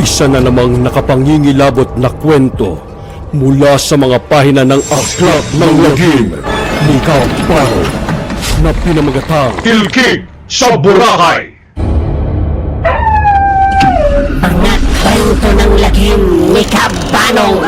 Isa na namang nakapangingilabot na kwento mula sa mga pahina ng Aklat ng Lagim ni Kabano na pinamagatang Kilkig sa Boracay. Mga kwento ng lagim ni Kabanong.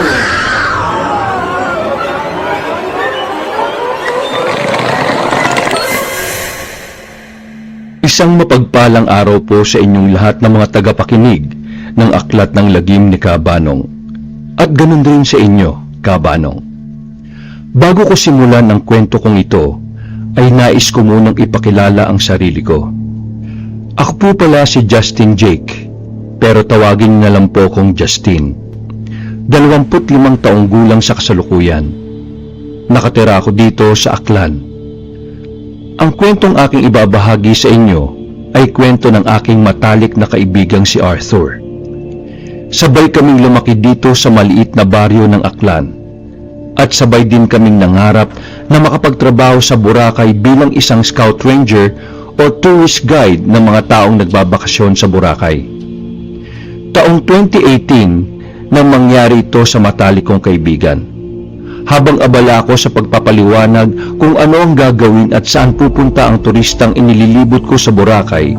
Isang mapagpalang araw po sa inyong lahat ng mga tagapakinig ng Aklat ng Lagim ni Kabanong. At ganun din sa inyo, Kabanong. Bago ko simulan ang kwento kong ito, ay nais ko munang ipakilala ang sarili ko. Ako po pala si Justin Jake, pero tawagin na lang po kong Justin. 25 taong gulang sa kasalukuyan. Nakatira ako dito sa Aklan. Ang kwentong aking ibabahagi sa inyo ay kwento ng aking matalik na kaibigang si Arthur. Sabay kaming lumaki dito sa maliit na baryo ng Aklan at sabay din kaming nangarap na makapagtrabaho sa Boracay bilang isang scout ranger o tourist guide ng mga taong nagbabakasyon sa Boracay. Taong 2018 nang mangyari ito sa matalik kong kaibigan. Habang abala ako sa pagpapaliwanag kung ano ang gagawin at saan pupunta ang turistang inililibot ko sa Boracay,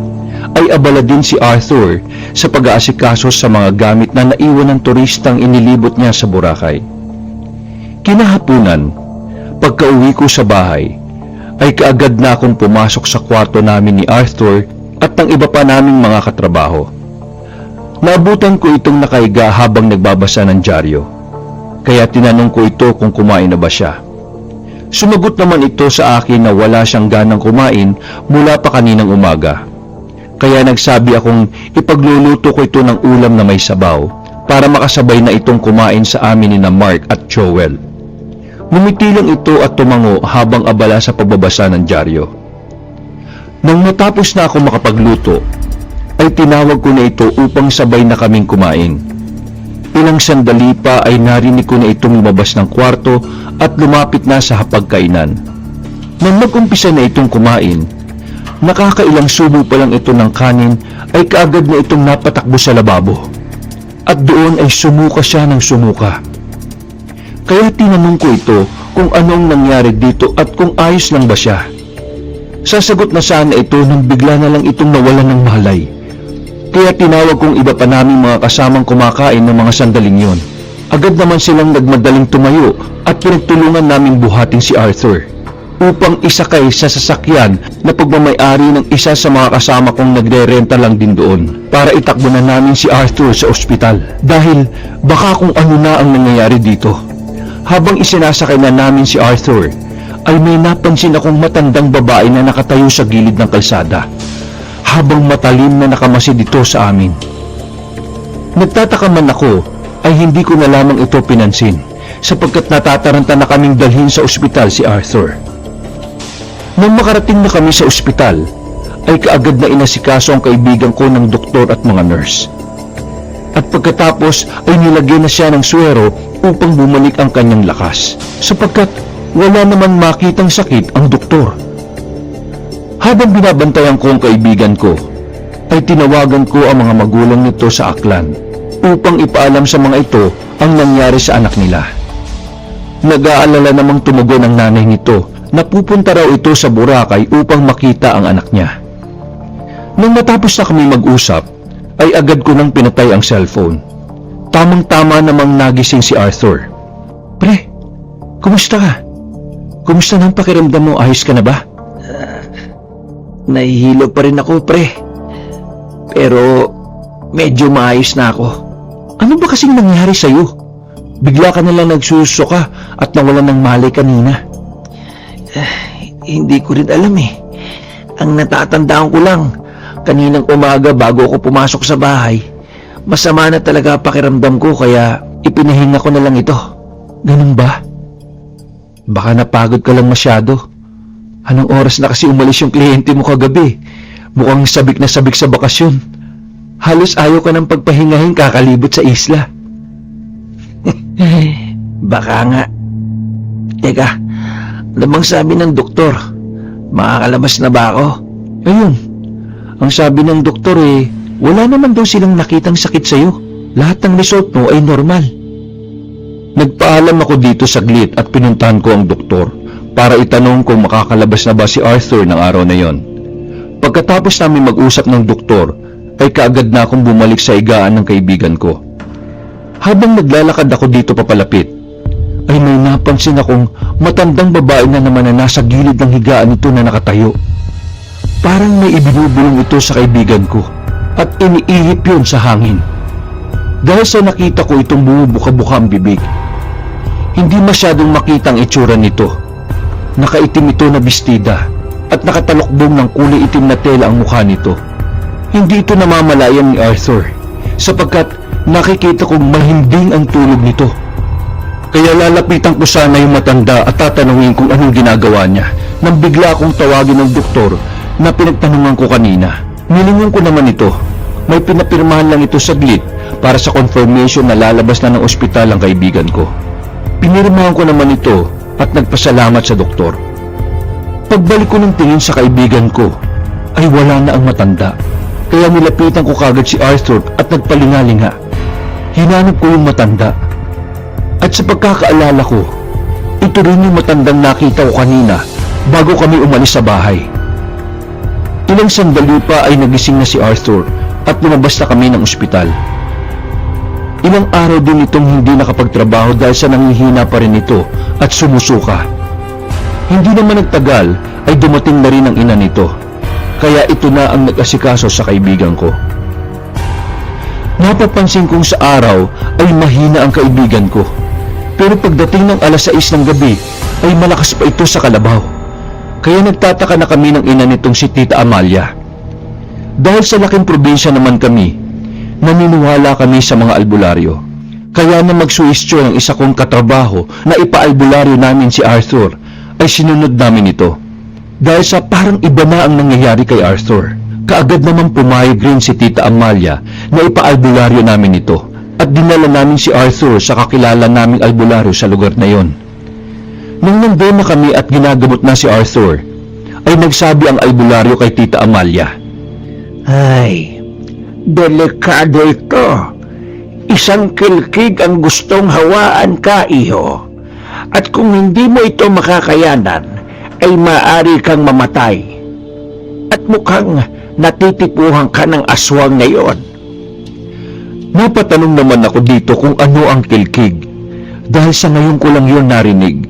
ay abala din si Arthur sa pag-aasikaso sa mga gamit na naiwan ng turistang inilibot niya sa Boracay. Kinahapunan, pagka-uwi ko sa bahay, ay kaagad na akong pumasok sa kwarto namin ni Arthur at ng iba pa naming mga katrabaho. Naabutan ko itong nakahiga habang nagbabasa ng dyaryo. Kaya tinanong ko ito kung kumain na ba siya. Sumagot naman ito sa akin na wala siyang ganang kumain mula pa kaninang umaga. Kaya nagsabi akong ipagluluto ko ito ng ulam na may sabaw para makasabay na itong kumain sa amin ni na Mark at Joel. Ngumiti lang ito at tumango habang abala sa pagbabasa ng dyaryo. Nang matapos na ako makapagluto, ay tinawag ko na ito upang sabay na kaming kumain. Ilang sandali pa ay narinig ko na itong lumabas ng kwarto at lumapit na sa hapagkainan. Nang mag-umpisa na itong kumain, nakakailang subo pa lang ito ng kanin ay kaagad na itong napatakbo sa lababo. At doon ay sumuka siya ng sumuka. Kaya tinanong ko ito kung anong nangyari dito at kung ayos lang ba siya. Sasagot na sana ito nang bigla na lang itong nawalan ng malay. Kaya tinawag kong iba pa naming mga kasamang kumakain ng mga sandaling yon. Agad naman silang nagmadaling tumayo at pinagtulungan naming buhatin si Arthur upang isakay sa sasakyan na pagmamay-ari ng isa sa mga kasama kong nagre-renta lang din doon para itakbo na namin si Arthur sa ospital dahil baka kung ano na ang nangyayari dito. Habang isinasakay na namin si Arthur ay may napansin akong matandang babae na nakatayo sa gilid ng kalsada habang matalim na nakamasid ito sa amin. Nagtataka man ako ay hindi ko na lamang ito pinansin sapagkat natataranta na kaming dalhin sa ospital si Arthur. Nang makarating na kami sa ospital ay kaagad na inasikaso ang kaibigan ko ng doktor at mga nurse. At pagkatapos ay nilagyan na siya ng suwero upang bumalik ang kanyang lakas sapagkat wala naman makitang sakit ang doktor. Habang binabantayan ko ang kaibigan ko, ay tinawagan ko ang mga magulang nito sa Aklan upang ipaalam sa mga ito ang nangyari sa anak nila. Nag-aalala namang tumugon ang nanay nito na pupunta raw ito sa Boracay upang makita ang anak niya. Nang matapos na kami mag-usap, ay agad ko nang pinatay ang cellphone. Tamang-tama namang nagising si Arthur. Pre, kumusta ka? Kumusta nang pakiramdam mo? Ayos ka na ba? Nahihilo pa rin ako, pre. Pero medyo maayos na ako. Ano ba kasing nangyari sa'yo? Bigla ka nalang nagsusuka at nawalan ng malay kanina. Hindi ko rin alam eh. Ang natatandaan ko lang, kaninang umaga bago ako pumasok sa bahay, masama na talaga pakiramdam ko kaya ipinahinga ko na lang ito. Ganun ba? Baka napagod ka lang masyado. Anong oras na kasi umalis yung kliyente mo kagabi? Mukhang sabik na sabik sa bakasyon. Halos ayaw ka ng pagpahingahin kakalibot sa isla. Baka nga. Teka, ano bang sabi ng doktor? Makakalabas na ba ako? Ayun, ang sabi ng doktor wala naman daw silang nakitang sakit sa'yo. lahat ng result mo ay normal. Nagpaalam ako dito saglit at pinuntahan ko ang doktor para itanong kung makakalabas na ba si Arthur ng araw na yon. Pagkatapos namin mag-usap ng doktor, ay kaagad na akong bumalik sa higaan ng kaibigan ko. Habang naglalakad ako dito papalapit, ay may napansin akong matandang babae na naman na nasa gilid ng higaan nito na nakatayo. Parang may ibinubulong ito sa kaibigan ko at iniihip yun sa hangin. Dahil sa nakita ko itong bumubuka-buka ang bibig, hindi masyadong makita ang itsura nito. Nakaitim ito na bestida at nakatalokbong ng kulay itim na tela ang mukha nito. Hindi ito namamalayan ni Arthur sapagkat nakikita kong mahimbing ang tulog nito. Kaya lalapitan ko sana yung matanda at tatanungin kung anong ginagawa niya nang bigla akong tawagin ng doktor na pinagtanungan ko kanina. Nilingon ko naman ito. May pinapirmahan lang ito saglit para sa confirmation na lalabas na ng ospital ang kaibigan ko. Pinirmahan ko naman ito at nagpasalamat sa doktor. Pagbalik ko ng tingin sa kaibigan ko, ay wala na ang matanda. Kaya nilapitan ko kagad si Arthur at nagpalingalinga. Hinanap ko yung matanda. At sa pagkakaalala ko, ito rin yung matandang nakita ko kanina bago kami umalis sa bahay. Ilang sandali pa ay nagising na si Arthur at lumabas na kami ng ospital. Ilang araw din itong hindi nakapagtrabaho dahil sa nanghihina pa rin ito at sumusuka. Hindi naman nagtagal ay dumating na rin ang ina nito, kaya ito na ang nag-asikaso sa kaibigan ko. Napapansin kong sa araw ay mahina ang kaibigan ko, pero pagdating ng alas 6 ng gabi ay malakas pa ito sa kalabaw. Kaya nagtataka na kami ng ina nitong si Tita Amalia. Dahil sa laking probinsya naman kami, naniniwala kami sa mga albularyo. Kaya na magsuwestyo ng isa kong katrabaho na ipa-albularyo namin si Arthur, ay sinunod namin ito. Dahil sa parang iba na ang nangyayari kay Arthur, kaagad naman pumayag rin si Tita Amalia na ipa-albularyo namin ito at dinala namin si Arthur sa kakilala naming albularyo sa lugar na yon. Nung nandun na kami at ginagamot na si Arthur, ay nagsabi ang albularyo kay Tita Amalia, Ay, delikado ito. Isang kilkig ang gustong hawaan ka, iho. At kung hindi mo ito makakayanan, ay maaari kang mamatay. At mukhang natitipuhan ka ng aswang ngayon. Napatanong naman ako dito kung ano ang kilkig, dahil sa ngayon ko lang yun narinig.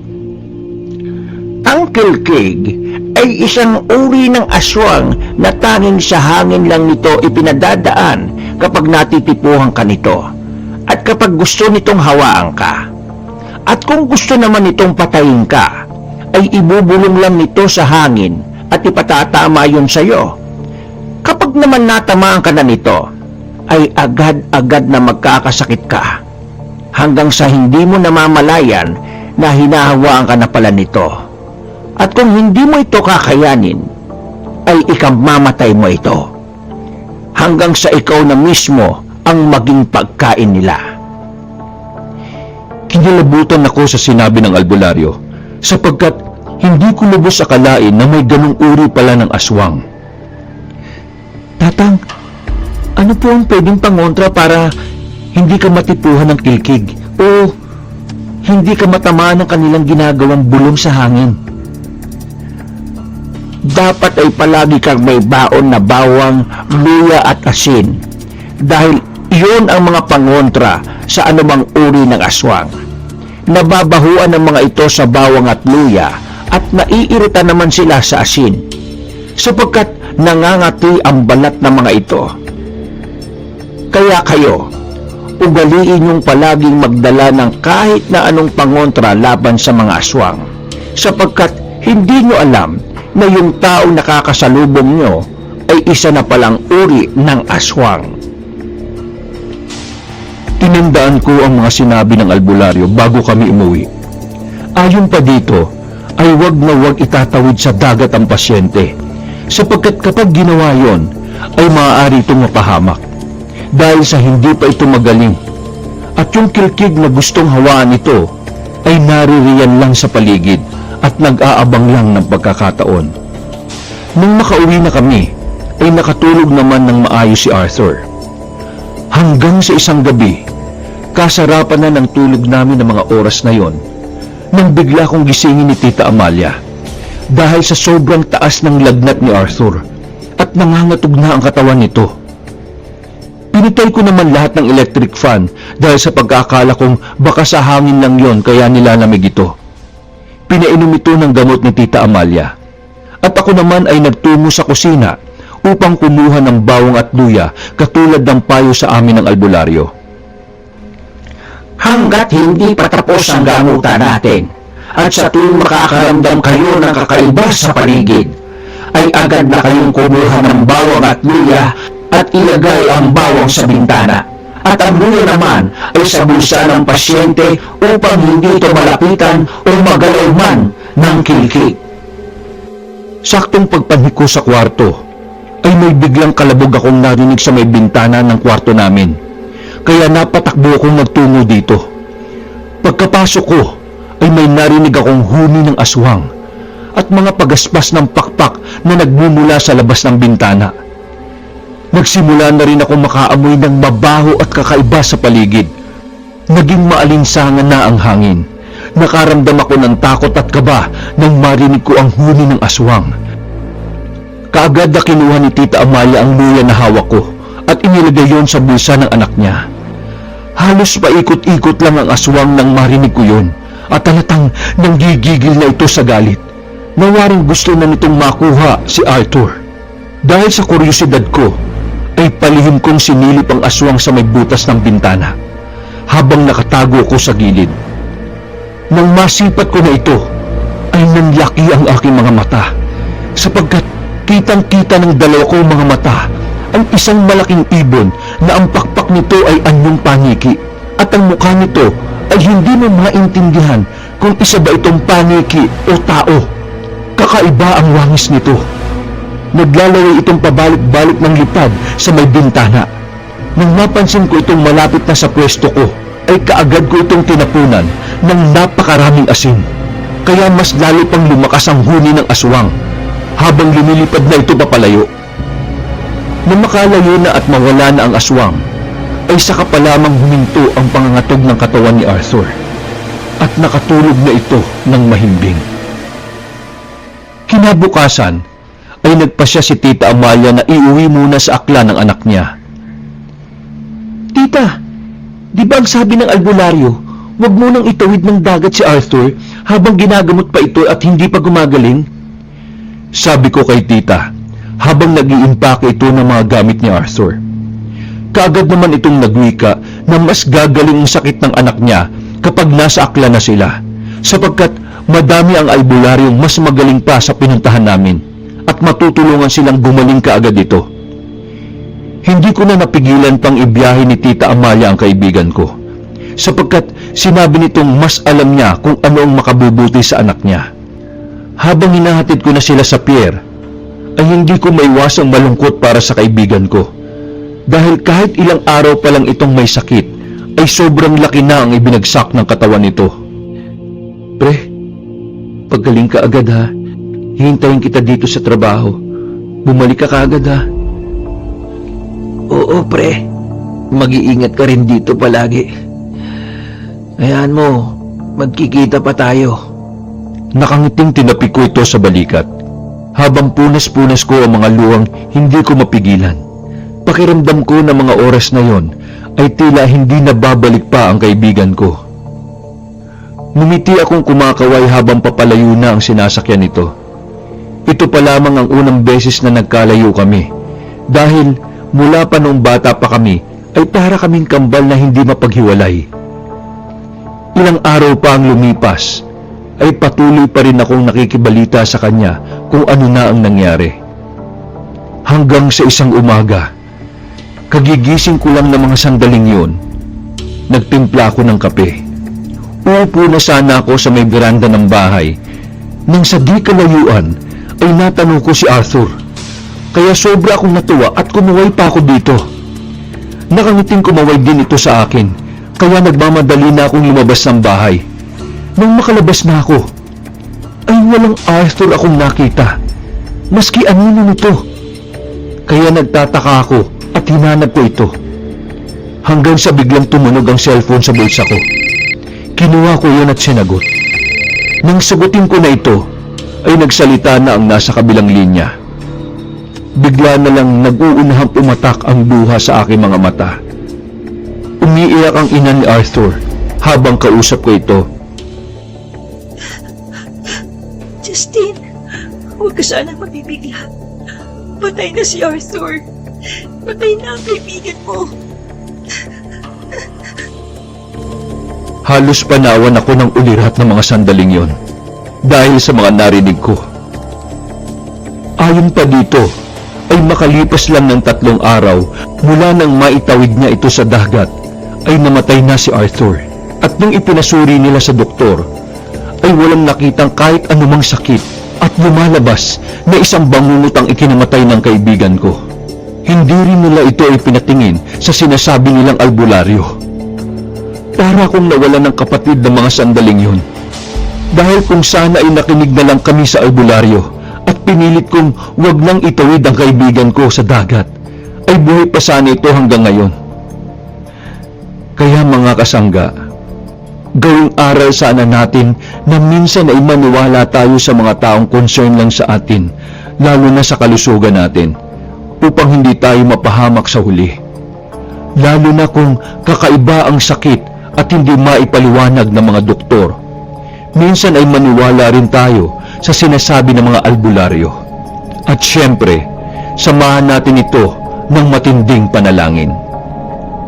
Ang kilkig ay isang uri ng aswang na tanging sa hangin lang nito ipinadadaan kapag natitipuhan ka nito at kapag gusto nitong hawaan ka. At kung gusto naman nitong patayin ka, ay ibubulong lang nito sa hangin at ipatatama yun sa'yo. Kapag naman natamaan ka na nito, ay agad-agad na magkakasakit ka hanggang sa hindi mo namamalayan na hinahawaan ka na pala nito. At kung hindi mo ito kakayanin, ay ikamamatay mo ito hanggang sa ikaw na mismo ang maging pagkain nila. Kinilabutan ako sa sinabi ng albularyo sapagkat hindi ko lubos akalain na may ganong uri pala ng aswang. Tatang, ano po ang pwedeng pangontra para hindi ka matipuhan ng kilkig o hindi ka matamaan ng kanilang ginagawang bulong sa hangin? Dapat ay palagi kang may baon na bawang, luya at asin dahil iyon ang mga pangontra sa anumang uri ng aswang. Nababahuan ng mga ito sa bawang at luya at naiirita naman sila sa asin sapagkat nangangati ang balat ng mga ito. Kaya kayo, ugaliin yung palaging magdala ng kahit na anong pangontra laban sa mga aswang sapagkat hindi nyo alam na yung taong nakakasalubong nyo ay isa na palang uri ng aswang. Tinandaan ko ang mga sinabi ng albularyo bago kami umuwi. Ayon pa dito, ay wag na wag itatawid sa dagat ang pasyente sapagkat kapag ginawa yon, ay maaari itong mapahamak dahil sa hindi pa ito magaling. At yung kilkig na gustong hawaan ito ay naririyan lang sa paligid at nag-aabang lang ng pagkakataon. Nung makauwi na kami, ay nakatulog naman ng maayos si Arthur. Hanggang sa isang gabi, kasarapan na ng tulog namin ng mga oras na yon, nang bigla kong gisingin ni Tita Amalia dahil sa sobrang taas ng lagnat ni Arthur at nangangatog na ang katawan nito. Pinitay ko naman lahat ng electric fan dahil sa pagkakala kong baka sa hangin lang yon kaya nilalamig ito. Pinainom ito ng gamot ni Tita Amalia at ako naman ay nagtungo sa kusina upang kumuha ng bawang at luya katulad ng payo sa amin ng albularyo. Hanggat hindi pa tapos ang gamutan natin at sa tuwing makakaramdam kayo ng kakaiba sa paligid, ay agad na kayong kumuha ng bawang at luya at ilagay ang bawang sa bintana. At ang luya naman ay sa bulsa ng pasyente upang hindi ito malapitan o magalaw man ng kilkik. Saktong pagpanhi ko sa kwarto, ay may biglang kalabog akong narinig sa may bintana ng kwarto namin. Kaya napatakbo akong nagtungo dito. Pagkapasok ko, ay may narinig akong huni ng aswang at mga pagaspas ng pakpak na nagmumula sa labas ng bintana. Nagsimula na rin akong makaamoy ng mabaho at kakaiba sa paligid. Naging maalinsangan na ang hangin. Nakaramdam ako ng takot at kaba nang marinig ko ang huni ng aswang. Kaagad na kinuha ni Tita Amalia ang luya na hawak ko at inilagay yon sa bulsa ng anak niya. Halos paikot-ikot lang ang aswang nang marinig ko yon at halatang nanggigigil na ito sa galit. Nawaring gusto na nitong makuha si Arthur. Dahil sa kuryosidad ko, ay palihim kong sinilip ang aswang sa may butas ng bintana habang nakatago ko sa gilid. Nang masipat ko na ito, ay nanlaki ang aking mga mata sapagkat kitang-kita ng dalawa kong mga mata ang isang malaking ibon na ang pakpak nito ay anyong paniki at ang mukha nito ay hindi mo maintindihan kung isa ba itong paniki o tao. Kakaiba ang wangis nito. Naglalaway itong pabalik-balik ng lipad sa may bintana. Nang mapansin ko itong malapit na sa pwesto ko, ay kaagad ko itong tinapunan ng napakaraming asin. Kaya mas lalo pang lumakas ang huni ng aswang habang lumilipad na ito papalayo. Nang makalayo na at mawala na ang aswang, ay saka pa lamang huminto ang pangangatog ng katawan ni Arthur at nakatulog na ito ng mahimbing. Kinabukasan, ay nagpasya si Tita Amalia na iuwi muna sa akla ng anak niya. Tita, di ba ang sabi ng albularyo, huwag mo nang itawid ng dagat si Arthur habang ginagamot pa ito at hindi pa gumagaling? Sabi ko kay Tita, habang nag-iimpake ito ng mga gamit ni Arthur. Kaagad naman itong nagwika na mas gagaling ang sakit ng anak niya kapag nasa akla na sila, sapagkat madami ang albularyong mas magaling pa sa pinuntahan namin at matutulungan silang gumaling kaagad ito. Hindi ko na napigilan pang ibiyahe ni Tita Amalia ang kaibigan ko, sapagkat sinabi nitong mas alam niya kung ano ang makabubuti sa anak niya. Habang hinahatid ko na sila sa pier, ay hindi ko maiwasang malungkot para sa kaibigan ko. Dahil kahit ilang araw pa lang itong may sakit, ay sobrang laki na ang ibinagsak ng katawan nito. Pre, paggaling ka agad ha. Hihintayin kita dito sa trabaho. Bumalik ka kaagad ha. Oo, pre. Mag-iingat ka rin dito palagi. Hayaan mo, magkikita pa tayo. Nakangiting tinapi ko ito sa balikat. Habang punas-punas ko ang mga luwang hindi ko mapigilan. Pakiramdam ko na mga oras na yon ay tila hindi nababalik pa ang kaibigan ko. Ngumiti akong kumakaway habang papalayo na ang sinasakyan nito. Ito pa lamang ang unang beses na nagkalayo kami. Dahil mula pa noong bata pa kami ay para kaming kambal na hindi mapaghiwalay. Ilang araw pa ang lumipas ay patuloy pa rin akong nakikibalita sa kanya kung ano na ang nangyari. Hanggang sa isang umaga, kagigising ko lang ng mga sandaling yun, nagtimpla ako ng kape. Uupo na sana ako sa may veranda ng bahay nang sa di kalayuan ay natanong ko si Arthur. Kaya sobra akong natuwa at kumuway pa ako dito. Nakangiting kumaway din ito sa akin, kaya nagmamadali na akong lumabas ng bahay. Nang makalabas na ako, ay walang Arthur akong nakita, maski anino nito. Kaya nagtataka ako at hinanap ko ito. hanggang sa biglang tumunog ang cellphone sa bulsa ko. Kinuha ko yun at sinagot. Nang sagutin ko na ito, ay nagsalita na ang nasa kabilang linya. Bigla na lang nag-uunahang umatak ang luha sa aking mga mata. Umiiyak ang ina ni Arthur habang kausap ko ito. Justin, huwag ka sanang mabibigla. Patay na si Arthur. Patay na ang kaibigan mo. Halos panawan ako ng ulirat ng mga sandaling yon dahil sa mga narinig ko. Ayon pa dito, ay makalipas lang ng 3 araw mula nang maitawid niya ito sa dagat, ay namatay na si Arthur. At nung ipinasuri nila sa doktor, ay walang nakitang kahit anumang sakit at lumalabas na isang bangungot ang ikinamatay ng kaibigan ko. Hindi rin nila ito ipinatingin sa sinasabi nilang albularyo. Para akong nawalan ng kapatid ng mga sandaling yun. Dahil kung sana ay nakinig na lang kami sa albularyo at pinilit kong wag nang itawid ang kaibigan ko sa dagat, ay buhay pa sana ito hanggang ngayon. Kaya mga kasangga, gawing aral sana natin na minsan ay maniwala tayo sa mga taong concern lang sa atin, lalo na sa kalusugan natin, upang hindi tayo mapahamak sa huli. Lalo na kung kakaiba ang sakit at hindi maipaliwanag ng mga doktor. Minsan ay maniwala rin tayo sa sinasabi ng mga albularyo. At syempre, samahan natin ito ng matinding panalangin.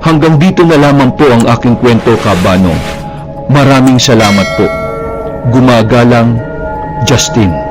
Hanggang dito na lamang po ang aking kwento, Kabanong. Maraming salamat po. Gumagalang, Justin.